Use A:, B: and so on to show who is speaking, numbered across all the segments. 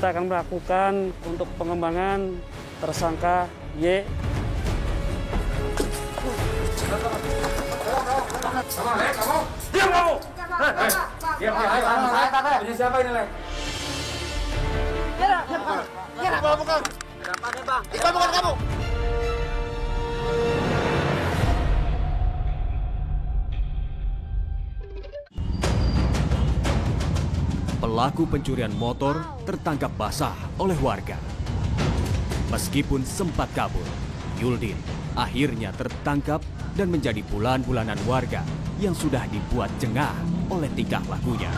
A: kita akan melakukan untuk pengembangan tersangka Y.
B: Diam kamu! Diam, ini siapa ini, Le?
C: Bukan. Iqbal bukan kamu.
D: Pelaku pencurian motor tertangkap basah oleh warga. Meskipun sempat kabur, Yuldin akhirnya tertangkap dan menjadi bulan-bulanan warga yang sudah dibuat jengah oleh tingkah lakunya.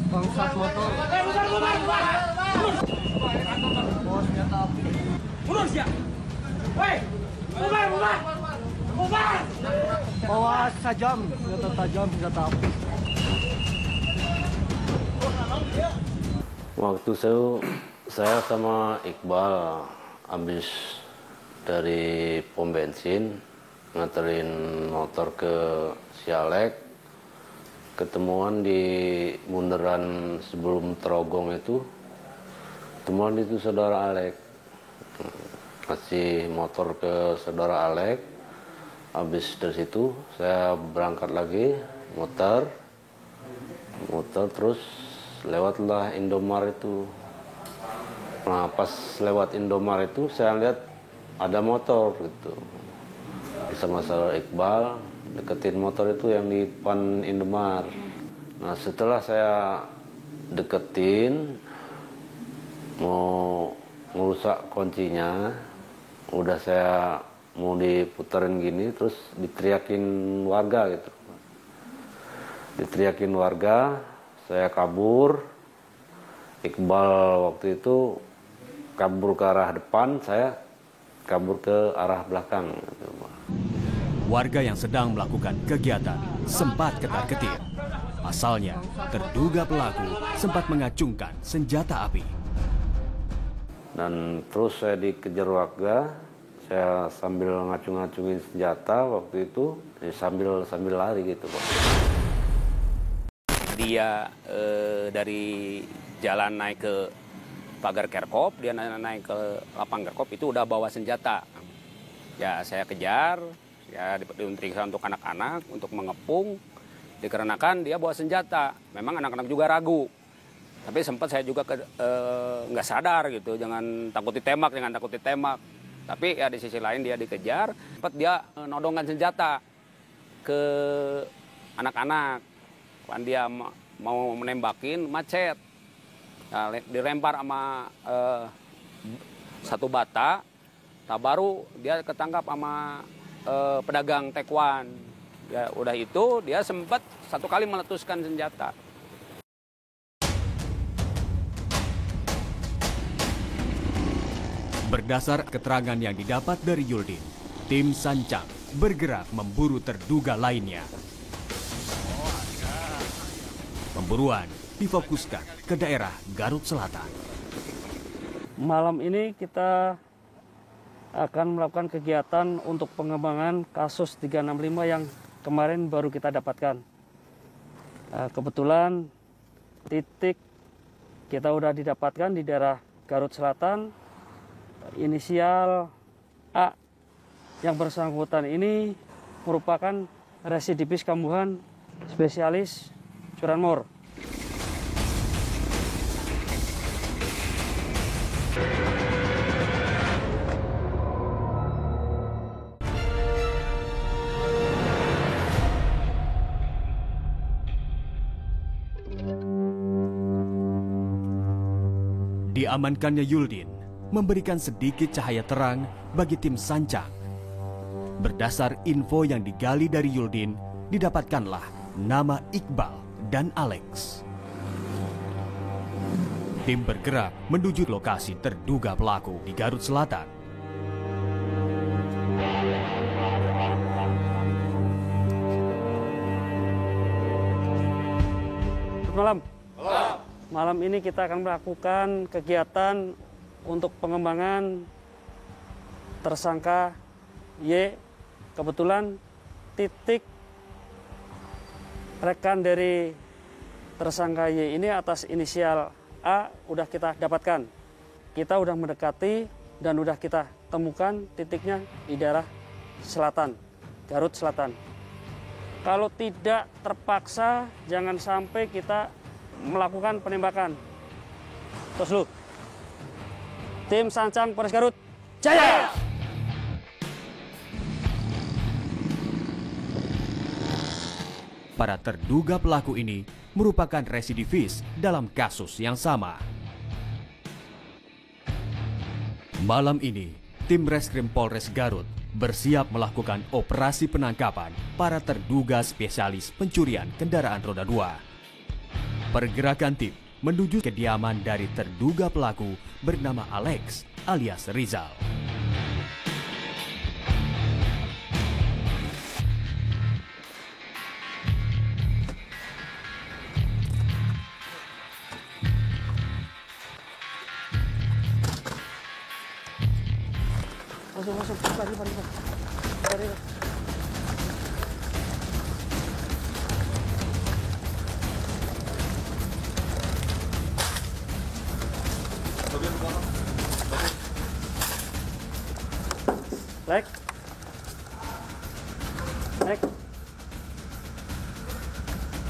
C: Bangsat motor.
B: Mundur siap! Woi! Bubar!
C: Bawa sajam, senjata tajam, senjata api.
E: Waktu saya sama Iqbal habis dari pom bensin nganterin motor ke Sialek, ketemuan di bundaran sebelum Trogong itu, temuan itu saudara Alek, kasih motor ke saudara Alek. Habis dari situ saya berangkat lagi muter terus lewatlah Indomar itu. Nah pas lewat Indomar itu saya lihat ada motor gitu bersama saudara Iqbal deketin motor itu yang di depan Indomar. Nah setelah saya deketin mau ngerusak kuncinya, udah saya mau diputerin gini terus diteriakin warga gitu. Diteriakin warga, saya kabur. Iqbal waktu itu kabur ke arah depan, saya kabur ke arah belakang gitu.
D: Warga yang sedang melakukan kegiatan sempat ketar-ketir. Pasalnya, terduga pelaku sempat mengacungkan senjata api.
E: Dan terus saya dikejar warga, saya sambil ngacung-ngacungin senjata waktu itu, sambil lari gitu, Pak.
F: Dia dari jalan naik ke pagar Kerkop, dia naik ke lapang Kerkop itu udah bawa senjata. Ya saya kejar, ya diuntrikkan untuk anak-anak, untuk mengepung, dikarenakan dia bawa senjata. Memang anak-anak juga ragu. Tapi sempat saya juga nggak sadar gitu, jangan takut ditembak. Tapi ya di sisi lain dia dikejar, sempat dia nodongkan senjata ke anak-anak. Kan dia mau menembakin macet, nah, dilempar sama satu bata, nah baru dia ketangkap sama pedagang tekwan. Ya udah itu dia sempat satu kali meletuskan senjata.
D: Berdasar keterangan yang didapat dari Yuldin, tim Sancang bergerak memburu terduga lainnya. Pemburuan difokuskan ke daerah Garut Selatan.
A: Malam ini kita akan melakukan kegiatan untuk pengembangan kasus 365 yang kemarin baru kita dapatkan. Kebetulan titik kita udah didapatkan di daerah Garut Selatan. Inisial A yang bersangkutan ini merupakan residivis kambuhan spesialis curanmor.
D: Diamankannya Yuldin memberikan sedikit cahaya terang bagi tim Sancang. Berdasar info yang digali dari Yuldin, didapatkanlah nama Iqbal dan Alex. Tim bergerak menuju lokasi terduga pelaku di Garut Selatan.
A: Malam. Malam ini kita akan melakukan kegiatan untuk pengembangan tersangka Y. Kebetulan titik rekan dari tersangka Y ini atas inisial A udah kita dapatkan. Kita udah mendekati dan udah kita temukan titiknya di daerah selatan, Garut Selatan. Kalau tidak terpaksa, jangan sampai kita melakukan penembakan. Terus lu, tim Sancang Polres Garut, jaya!
D: Para terduga pelaku ini merupakan residivis dalam kasus yang sama. Malam ini, tim Reskrim Polres Garut bersiap melakukan operasi penangkapan para terduga spesialis pencurian kendaraan roda 2. Pergerakan tim menuju kediaman dari terduga pelaku bernama Alex alias Rizal.
A: Masuk, mari. Lek.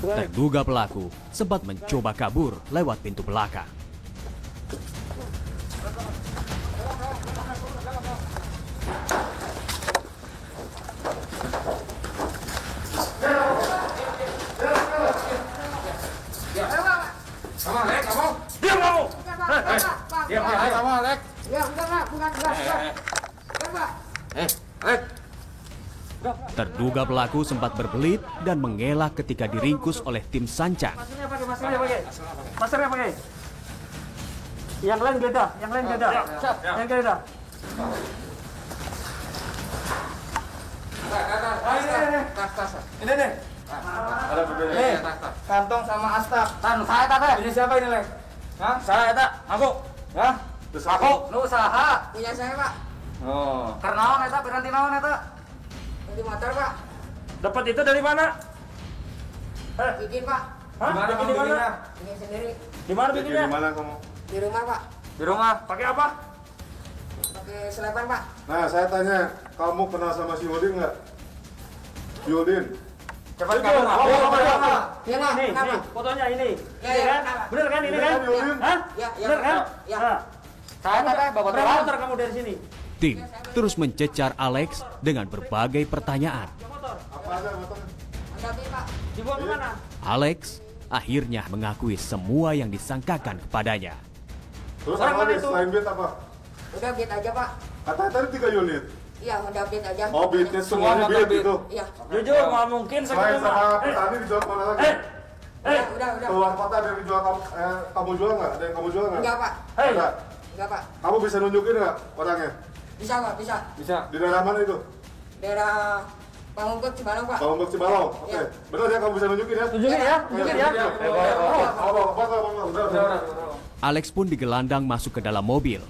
D: Terduga pelaku sempat mencoba kabur lewat pintu belakang.
B: Sama Lek, kamu. Diam kamu. Diam, kamu Lek.
G: Ya, enggak, bukan.
B: Lek.
D: Terduga pelaku sempat berbelit dan mengelak ketika diringkus oleh tim Sancang.
A: Maskernya pakai. Yang lain beda.
B: Tas. Ini nih. Ada berbeda.
G: Kantong sama astap.
B: Saya tak. Ini siapa ini, Lek? Hah? Saya tak. Aku. Hah? Aku.
G: Nu usaha punya saya, Pak.
B: Oh.
G: Karnaon eta, piranti naon eta? Di motor, Pak.
A: Dapat itu dari mana?
G: Bikin, Pak.
A: Hah?
B: Gimana
A: Bikin
B: kamu
A: di mana?
B: bikinnya?
G: Bikin sendiri.
A: Di mana bikinnya?
H: Di mana kamu?
G: Di rumah, Pak.
B: Di rumah.
A: Pakai apa?
G: Pakai selepan, Pak.
H: Nah, saya tanya, kamu kenal sama si Yuldin nggak? Yuldin?
B: Cepat
A: Jujur.
B: kamu.
G: Iya, Pak.
A: Ini,
G: Kenapa?
A: fotonya ini.
G: Ya,
A: Ini
G: ya,
A: kan?
G: kenapa?
A: Bener kan ini kan?
H: Yuldin?
A: Hah?
G: Ya,
A: Bener kan?
G: ya.
A: Nah.
G: Saya tak bawa
A: Berapa
G: motor.
A: motor kamu dari sini?
D: Tim terus mencecar Alex dengan berbagai pertanyaan.
H: Apa aja motornya?
G: Tapi, Pak.
A: Dibawa ke mana?
D: Alex akhirnya mengakui semua yang disangkakan kepadanya.
H: Terus
A: Orang
H: apa
A: mana
H: nih?
A: itu?
H: Selain beat apa?
G: Udah beat aja, Pak.
H: Katanya tadi 3 unit.
G: Iya, udah beat aja.
H: Oh, beatnya semuanya
B: motor
H: beat
B: beat.
H: itu.
G: Iya.
A: Jujur, nggak mungkin
H: Selain
A: segitu.
H: sama petani dijual kemana lagi?
G: Udah.
H: Keluar kota ada yang dijual kamu jual nggak? Ada yang kamu jual nggak?
G: Enggak, Pak.
H: Ada.
G: Enggak, Pak.
H: Kamu bisa nunjukin nggak orangnya?
G: Bisa, Pak, bisa.
B: Bisa.
H: Di daerah mana itu?
G: Daerah Pamungkut Cibalong, Pak.
H: Kalau untuk Cibalong. Oke.
G: Iya.
H: Benar ya kamu bisa nunjukin ya?
A: Tunjukin ya, tunjukin ya.
H: Udah.
D: Alex pun digelandang masuk ke dalam mobil.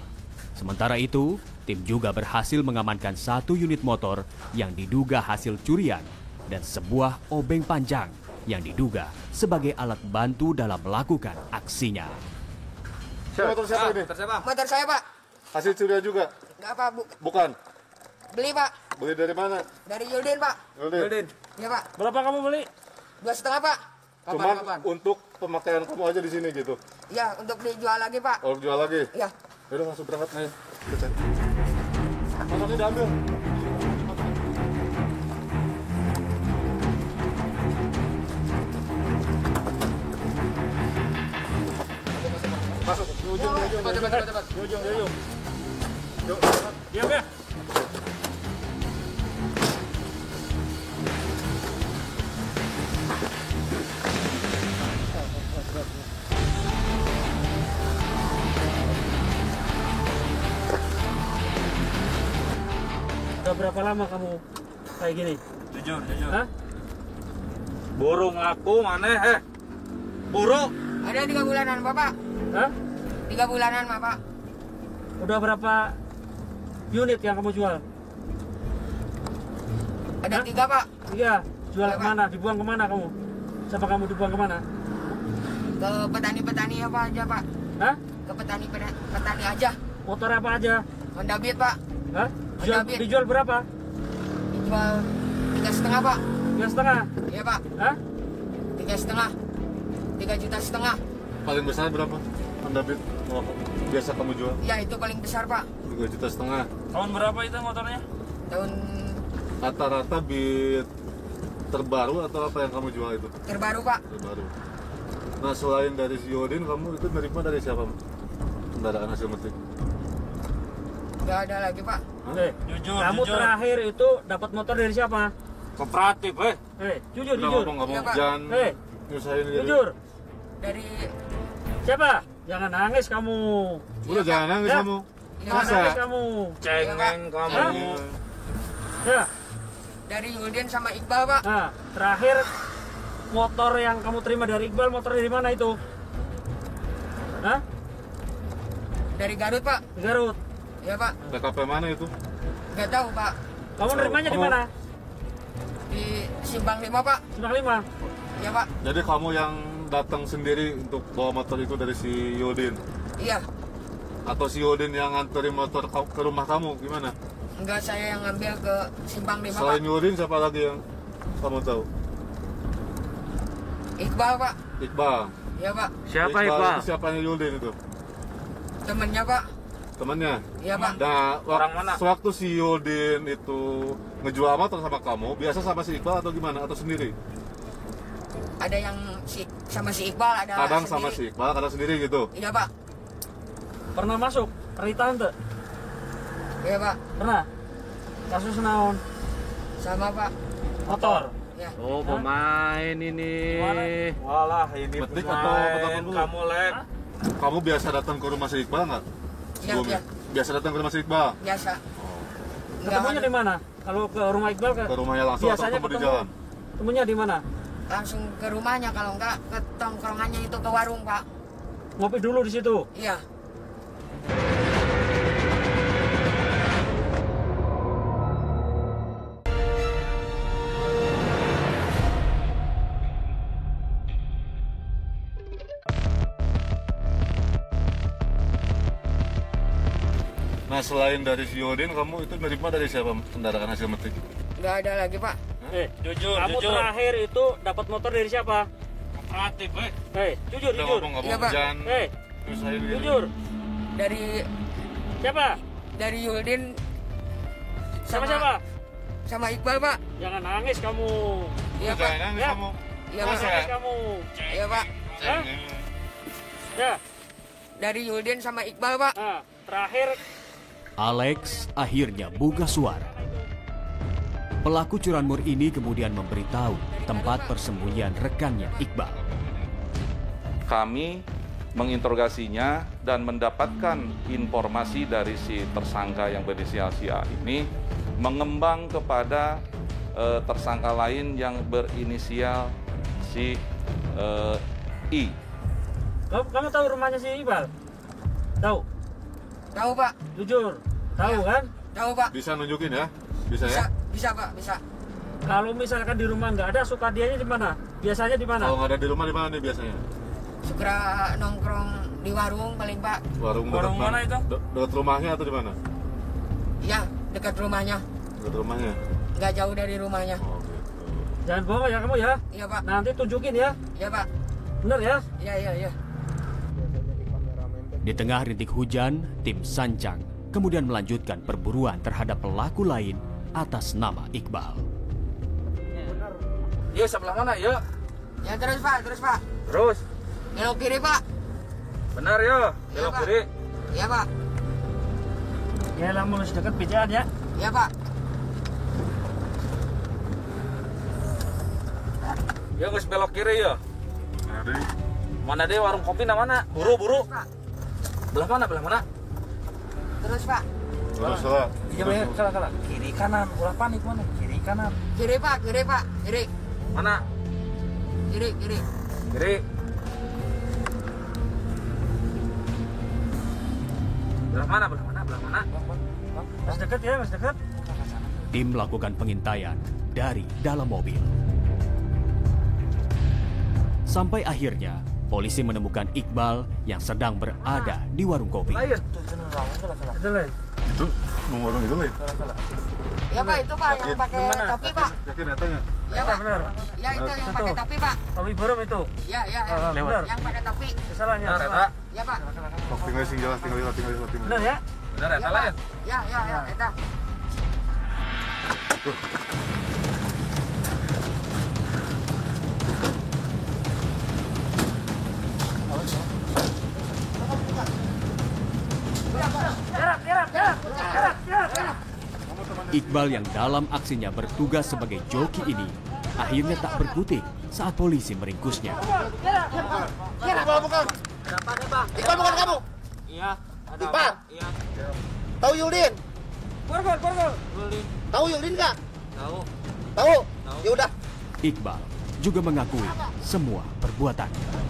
D: Sementara itu, tim juga berhasil mengamankan 1 unit motor yang diduga hasil curian dan sebuah obeng panjang yang diduga sebagai alat bantu dalam melakukan aksinya.
H: Motor siapa ini?
G: Motor saya, Pak.
H: Hasil curian juga?
G: Enggak, Pak.
H: Bukan.
G: Beli, Pak.
H: Beli dari mana?
G: Dari Yuldin, Pak.
H: Yuldin.
G: Iya, Pak.
A: Berapa kamu beli?
G: 2,5, Pak.
H: Cuman untuk pemakaian kamu aja di sini gitu.
G: Iya, untuk dijual lagi, Pak.
H: Kalau jual lagi.
G: Iya.
H: Yaudah langsung berangkat. Ayo. Kita cari. Motornya diambil. Masuk. Di ujung.
B: Cepat.
H: Di ujung.
A: Diam ya. Udah berapa lama kamu kayak gini?
B: Jujur.
A: Hah?
B: Burung aku mana? Burung.
G: Ada 3 bulanan, Bapak.
A: Hah?
G: 3 bulanan, Bapak.
A: Udah berapa unit yang kamu jual?
G: Ada
A: Hah?
G: 3 Pak.
A: 3. Jual
G: Iya, Pak.
A: kemana? Dibuang kemana kamu? Siapa kamu dibuang kemana?
G: Ke petani-petani apa aja Pak?
A: Hah?
G: Ke petani aja.
A: Motor apa aja?
G: Honda Beat Pak.
A: Hah?
G: Honda Beat.
A: Dijual berapa?
G: Dijual 3,5 Pak.
A: 3,5.
G: Iya Pak.
A: Hah?
G: 3,5. 3,5 juta.
H: Paling besar berapa? Honda Beat biasa kamu jual?
G: Ya itu paling besar Pak.
H: 3,5 juta.
A: Tahun berapa itu motornya?
G: Tahun
H: Rata-rata Beat terbaru atau apa yang kamu jual itu?
G: terbaru Pak.
H: Terbaru. Nah, selain dari si Yudin, kamu itu nerima dari siapa? Kendaraan hasil metik?
G: Nggak ada lagi Pak.
A: Jujur. Kamu terakhir itu dapat motor dari siapa?
B: Kooperatif,
A: Jujur,
H: Udah
A: jujur.
H: ngomong,
G: Iya, Pak.
H: jangan
A: Hei,
H: nyusahin diri.
A: jujur.
G: Dari
A: Siapa? Jangan nangis kamu.
H: Udah jangan nangis
A: Ya.
H: kamu.
G: Iya,
A: Jangan
H: Masa?
A: nangis kamu.
B: cengeng kamu.
A: Hah? Ya.
G: dari Yuldin sama Iqbal Pak.
A: Nah, terakhir motor yang kamu terima dari Iqbal, motor dari mana itu? Hah?
G: Dari Garut Pak.
A: Di Garut.
G: Ya Pak.
H: TKP mana itu?
G: Nggak tahu Pak.
A: Kamu nerimanya di mana?
G: Di Simpang 5 Pak.
A: Simpang 5.
G: Ya Pak.
H: Jadi kamu yang datang sendiri untuk bawa motor itu dari si Yudin?
G: Iya.
H: Atau si Yudin yang nganterin motor ke rumah kamu? Gimana?
G: Enggak, saya yang ngambil ke Simpang 5 Pak.
H: Selain Yudin, siapa lagi yang kamu tahu?
G: Iqbal Pak.
H: Iqbal.
G: Ya Pak.
B: Siapa
H: Iqbal
B: Iqbal?
H: itu siapanya Yudin itu?
G: Temennya Pak.
H: Temannya?
G: Ya Pak.
H: Nah,
B: Orang mana?
H: sewaktu si Yudin itu ngejual motor sama kamu, biasa sama si Iqbal atau gimana? Atau sendiri?
G: Ada yang sama si Iqbal, ada
H: Kadang
G: sendiri.
H: sama si Iqbal, kadang sendiri gitu.
G: Iya Pak.
A: Pernah masuk? Peritahan tuh?
G: Iya Pak.
A: Pernah? Kasus naon?
G: Sama Pak.
A: Motor?
G: Ya.
B: Oh, pemain ini.
C: Walah, ini
H: Metik atau apa-apa dulu?
B: Kamu lek.
H: Kamu biasa datang ke rumah si Iqbal nggak?
G: Iya,
H: Sebelumnya?
G: iya.
H: Biasa datang ke rumah si Iqbal?
G: Biasa.
A: Ketemunya di mana? Kalau ke rumah Iqbal
H: Ke rumahnya langsung atau
A: biasanya
H: ketemu di jalan?
A: Ketemunya di mana?
G: Langsung ke rumahnya, kalau enggak ke tongkrongannya itu ke warung Pak.
A: Ngopi dulu di situ.
G: Iya.
H: Nah, selain dari si Yudin, kamu itu nerima dari siapa kendaraan hasil metik?
G: Nggak ada lagi Pak.
B: Jujur,
A: Kamu terakhir itu dapat motor dari siapa?
B: Kooperatif,
A: Jujur,
H: Udah
A: jujur.
H: ngomong,
G: Iya, Pak.
H: jangan
A: Hei,
H: nyusahin diri.
A: jujur.
G: Dari
A: Siapa?
G: Yuldin
A: Sama siapa?
G: sama Iqbal Pak.
A: Jangan nangis kamu.
G: Iya
H: Udah
G: Pak.
H: jangan nangis
A: Ya.
H: kamu.
G: Iya
A: Jangan
G: Pak.
A: nangis kamu.
G: Iya Pak.
A: Hah? Ya.
G: Dari Yuldin sama Iqbal Pak.
A: Nah, terakhir
D: Alex akhirnya buka suara. Pelaku curanmor ini kemudian memberitahu tempat persembunyian rekannya Iqbal.
I: Kami menginterogasinya dan mendapatkan informasi dari si tersangka yang berinisial si A ini mengembang kepada tersangka lain yang berinisial si I.
A: kamu tahu rumahnya si Iqbal? Tahu?
G: Tahu Pak.
A: Jujur. Tahu
G: Ya.
A: kan?
G: Tahu Pak.
H: Bisa nunjukin ya? Bisa
G: Bisa,
H: ya?
G: bisa Pak, bisa.
A: Kalau misalkan di rumah nggak ada, suka dianya di mana? Biasanya di mana?
H: Kalau nggak ada di rumah, di mana nih biasanya?
G: Suka nongkrong di warung paling Pak.
H: Warung
B: Warung
H: dekat
B: mana itu?
H: Dekat rumahnya atau di mana?
G: Ya, dekat rumahnya.
H: Dekat rumahnya.
G: Nggak jauh dari rumahnya.
H: Oh, gitu.
A: Jangan bohong ya kamu ya.
G: Iya Pak.
A: Nanti tunjukin ya.
G: Iya Pak.
A: Bener ya?
G: Iya, iya, iya.
D: Di tengah rintik hujan, tim Sancang kemudian melanjutkan perburuan terhadap pelaku lain atas nama Iqbal.
B: Iya, sebelah mana? Yuk.
G: Ya terus Pak, terus Pak.
B: Terus.
G: Belok kiri Pak.
B: Benar ya.
G: Iya,
B: Belok
G: Pak.
B: kiri.
G: Iya Pak.
A: Ya lah mulus dekat pijakan ya.
G: Iya Pak.
B: Ya guys, belok kiri ya.
H: Ada.
B: Mana deh warung kopi mana? Buru-buru.
G: Pak.
B: Belah mana? Belah mana?
G: Terus Pak.
H: Terus salah.
B: Iya, ya, salah. Kiri kanan. Ulah panik mana? Kiri kanan.
G: Kiri Pak, kiri Pak. Kiri.
B: Mana?
G: Kiri, kiri.
B: Kiri. Belah mana? Belah mana? Belah mana?
A: Mas dekat ya, mas dekat.
D: Tim melakukan pengintaian dari dalam mobil. Sampai akhirnya, polisi menemukan Iqbal yang sedang berada di warung kopi.
H: Itu warung itu lah.
G: Ya Pak, itu Pak yang pakai topi Pak.
H: Yakin datanya?
G: Ya Pak.
A: Benar.
G: Ya itu yang pakai topi Pak.
A: Topi burung itu.
G: Ya ya.
A: Benar.
G: Yang pakai topi.
A: Kesalahannya.
G: Ya Pak.
H: Tinggal sing jelas, tinggal.
A: Benar ya?
B: Benar ya, salah ya?
G: Ya, eta.
D: Iqbal yang dalam aksinya bertugas sebagai joki ini akhirnya tak berkutik saat polisi meringkusnya.
C: Iqbal bukan kamu?
B: Iya.
C: Iqbal?
B: Iya.
C: Tahu Yuldin?
A: Borgol.
C: Tahu Yuldin nggak?
B: Tahu.
C: Tahu? Ya udah.
D: Iqbal juga mengakui semua perbuatannya.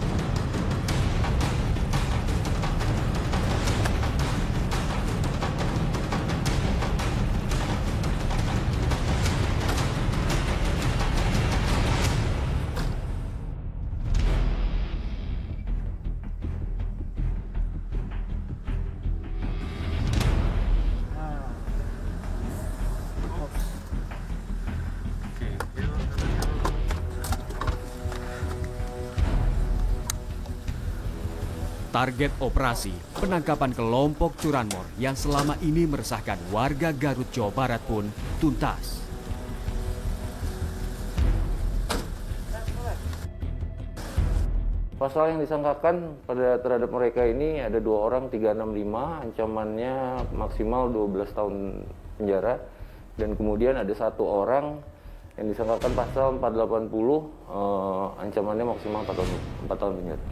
D: Target operasi penangkapan kelompok curanmor yang selama ini meresahkan warga Garut, Jawa Barat pun tuntas.
E: Pasal yang disangkakan terhadap mereka ini ada 2 orang 365, ancamannya maksimal 12 tahun penjara. Dan kemudian ada 1 orang yang disangkakan pasal 480, ancamannya maksimal 4 tahun penjara.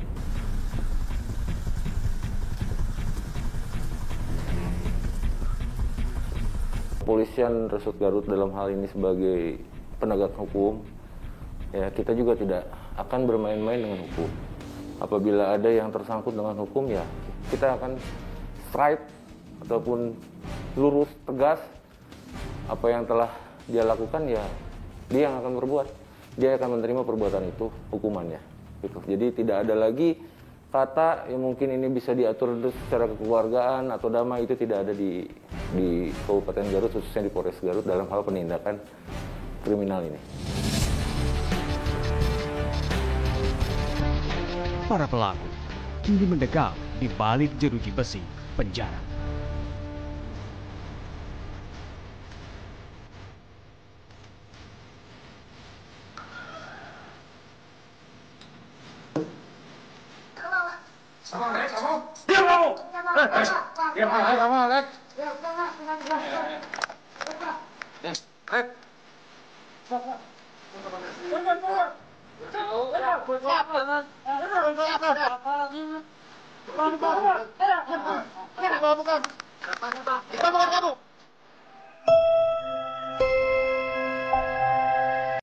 E: Kepolisian Resort Garut dalam hal ini sebagai penegak hukum, ya kita juga tidak akan bermain-main dengan hukum. Apabila ada yang tersangkut dengan hukum, ya kita akan straight ataupun lurus, tegas. Apa yang telah dia lakukan, ya dia yang akan berbuat. Dia akan menerima perbuatan itu, hukumannya. Gitu. Jadi tidak ada lagi kata yang mungkin ini bisa diatur secara kekeluargaan atau damai, itu tidak ada di Kabupaten Garut, khususnya di Polres Garut dalam hal penindakan kriminal ini.
D: Para pelaku kini mendekam di balik jeruji besi penjara.
C: Iqbal bukan kamu?